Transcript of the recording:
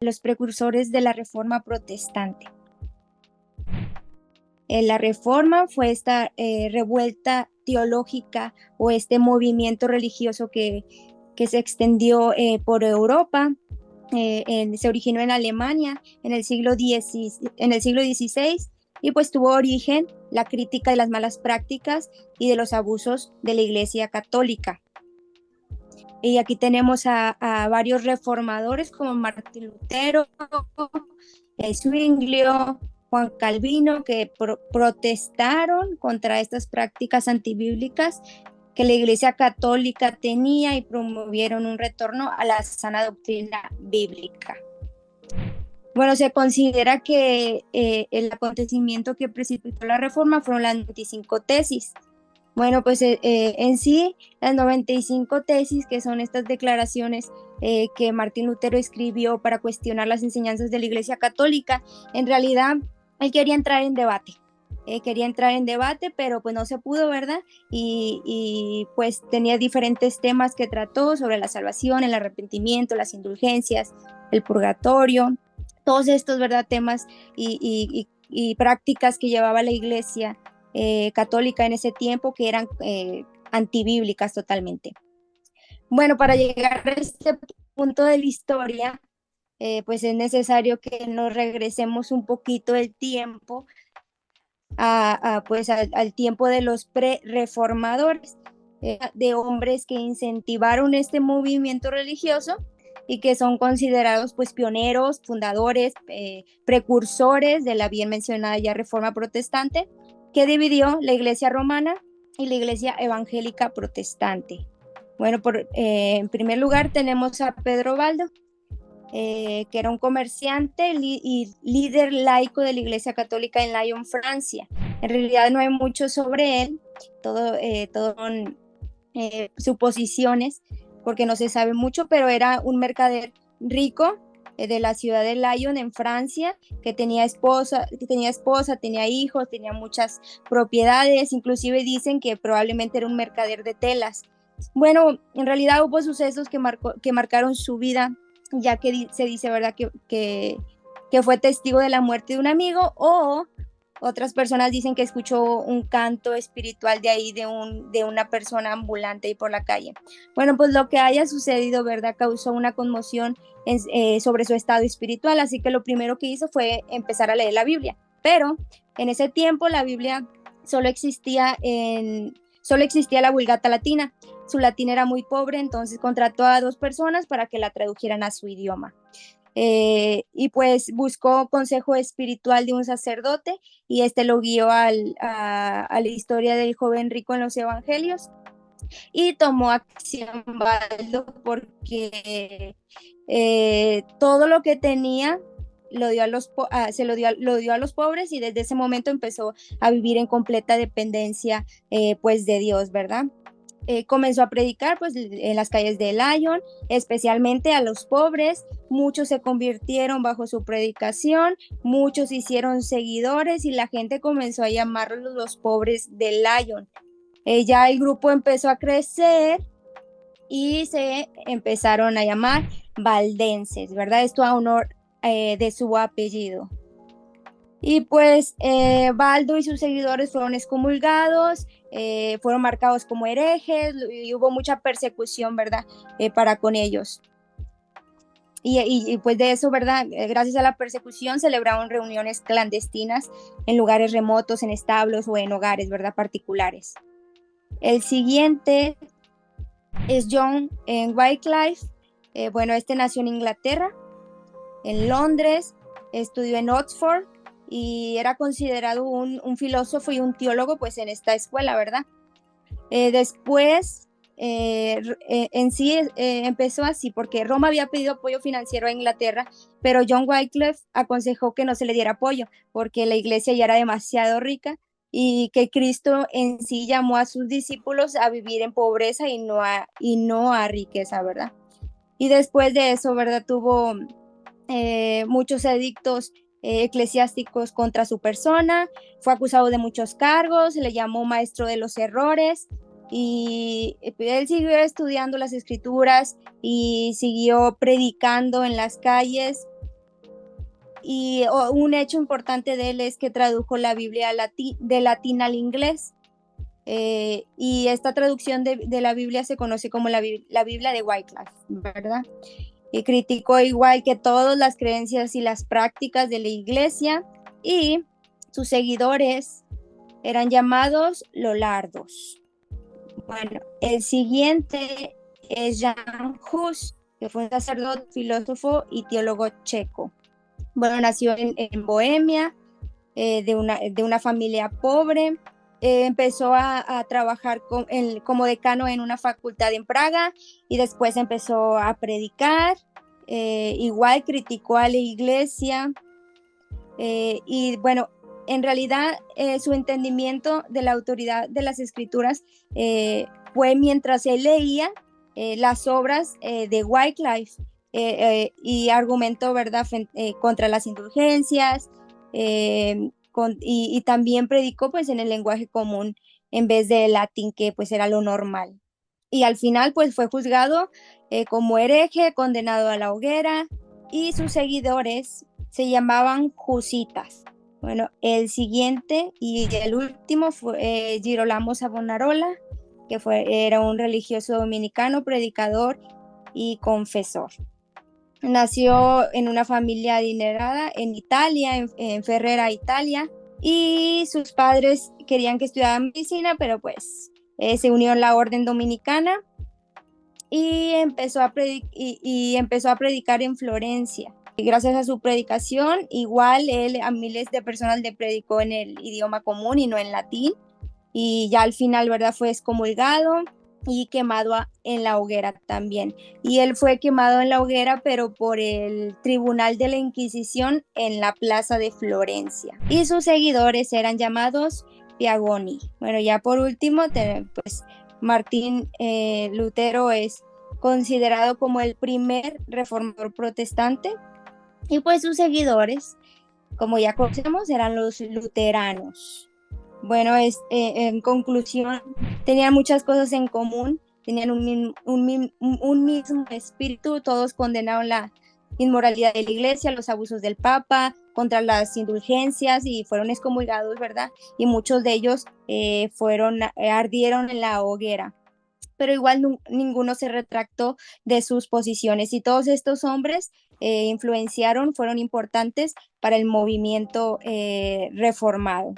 los precursores de la Reforma protestante. La Reforma fue esta revuelta teológica o este movimiento religioso que se extendió por Europa. Se originó en Alemania en el siglo XVI y pues tuvo origen la crítica de las malas prácticas y de los abusos de la Iglesia Católica. Y aquí tenemos a varios reformadores como Martín Lutero, Zwinglio, Juan Calvino, que protestaron contra estas prácticas antibíblicas que la Iglesia Católica tenía y promovieron un retorno a la sana doctrina bíblica. Bueno, se considera que el acontecimiento que precipitó la Reforma fueron las 95 tesis. Bueno, pues en sí, las 95 tesis, que son estas declaraciones que Martín Lutero escribió para cuestionar las enseñanzas de la Iglesia Católica, en realidad él quería entrar en debate. Pero pues no se pudo, ¿verdad? Y pues tenía diferentes temas que trató sobre la salvación, el arrepentimiento, las indulgencias, el purgatorio, todos estos, ¿verdad? Temas y prácticas que llevaba la Iglesia católica en ese tiempo que eran antibíblicas totalmente. Bueno, para llegar a este punto de la historia, pues es necesario que nos regresemos un poquito el tiempo pues al tiempo de los pre-reformadores, de hombres que incentivaron este movimiento religioso y que son considerados pues pioneros, fundadores, precursores de la bien mencionada ya Reforma Protestante, que dividió la Iglesia Romana y la Iglesia Evangélica Protestante. Bueno, en primer lugar tenemos a Pedro Baldo, que era un comerciante y líder laico de la Iglesia Católica en Lyon, Francia. En realidad no hay mucho sobre él, todo son suposiciones, porque no se sabe mucho, pero era un mercader rico de la ciudad de Lyon en Francia, que tenía esposa, tenía hijos, tenía muchas propiedades, inclusive dicen que probablemente era un mercader de telas. Bueno, en realidad hubo sucesos que marcaron su vida, ya que se dice, ¿verdad?, que fue testigo de la muerte de un amigo, o otras personas dicen que escuchó un canto espiritual de ahí, de una persona ambulante ahí por la calle. Bueno, pues lo que haya sucedido, ¿verdad?, causó una conmoción sobre su estado espiritual, así que lo primero que hizo fue empezar a leer la Biblia. Pero en ese tiempo la Biblia solo existía la Vulgata latina. Su latín era muy pobre, entonces contrató a 2 personas para que la tradujeran a su idioma. Y pues buscó consejo espiritual de un sacerdote y este lo guió a la historia del joven rico en los evangelios, y tomó acción Baldo porque todo lo que tenía lo dio lo dio a los pobres, y desde ese momento empezó a vivir en completa dependencia pues de Dios, ¿verdad? Comenzó a predicar pues en las calles de Lyon, especialmente a los pobres. Muchos se convirtieron bajo su predicación, muchos hicieron seguidores y la gente comenzó a llamarlos los pobres de Lyon. Ya el grupo empezó a crecer y se empezaron a llamar valdenses, ¿verdad? Esto a honor de su apellido. Y pues Baldo y sus seguidores fueron excomulgados, fueron marcados como herejes y hubo mucha persecución, ¿verdad?, para con ellos. Y pues de eso, ¿verdad?, gracias a la persecución celebraron reuniones clandestinas en lugares remotos, en establos o en hogares, ¿verdad?, particulares. El siguiente es John Wycliffe. Bueno, este nació en Inglaterra, en Londres, estudió en Oxford y era considerado un filósofo y un teólogo pues en esta escuela, ¿verdad? Después en sí empezó así porque Roma había pedido apoyo financiero a Inglaterra, pero John Wycliffe aconsejó que no se le diera apoyo porque la iglesia ya era demasiado rica y que Cristo en sí llamó a sus discípulos a vivir en pobreza y no a riqueza, ¿verdad? Y después de eso, ¿verdad?, tuvo muchos edictos eclesiásticos contra su persona, fue acusado de muchos cargos, se le llamó maestro de los errores, y él siguió estudiando las escrituras y siguió predicando en las calles Un hecho importante de él es que tradujo la Biblia de latín al inglés. Y esta traducción de la Biblia se conoce como la Biblia de Wycliffe, ¿verdad? Y criticó igual que todas las creencias y las prácticas de la iglesia, y sus seguidores eran llamados Lollardos. Bueno, el siguiente es Jan Hus, que fue un sacerdote, filósofo y teólogo checo. Bueno, nació en Bohemia, de una familia pobre. Empezó a trabajar como decano en una facultad en Praga y después empezó a predicar. Igual criticó a la iglesia, y bueno, en realidad su entendimiento de la autoridad de las escrituras fue mientras él leía las obras de Wycliffe, y argumentó, ¿verdad?, contra las indulgencias, y también predicó pues en el lenguaje común en vez del latín, que pues era lo normal. Y al final pues fue juzgado como hereje, condenado a la hoguera, y sus seguidores se llamaban Jusitas. Bueno, el siguiente y el último fue Girolamo Savonarola, era un religioso dominicano, predicador y confesor. Nació en una familia adinerada en Italia, en Ferrera, Italia, y sus padres querían que estudiara medicina, pero pues se unió a la orden dominicana y empezó a predicar en Florencia. Y gracias a su predicación, igual él a miles de personas le predicó en el idioma común y no en latín, y ya al final, ¿verdad?, fue excomulgado y quemado en la hoguera también. Y él fue quemado en la hoguera, pero por el Tribunal de la Inquisición en la plaza de Florencia. Y sus seguidores eran llamados Piagoni. Bueno, ya por último, pues Martín Lutero es considerado como el primer reformador protestante, y pues sus seguidores, como ya conocemos, eran los luteranos. Bueno, en conclusión, tenían muchas cosas en común, tenían un mismo espíritu, todos condenaron la inmoralidad de la iglesia, los abusos del papa, contra las indulgencias, y fueron excomulgados, ¿verdad? Y muchos de ellos ardieron en la hoguera, pero igual ninguno se retractó de sus posiciones, y todos estos hombres fueron importantes para el movimiento reformado.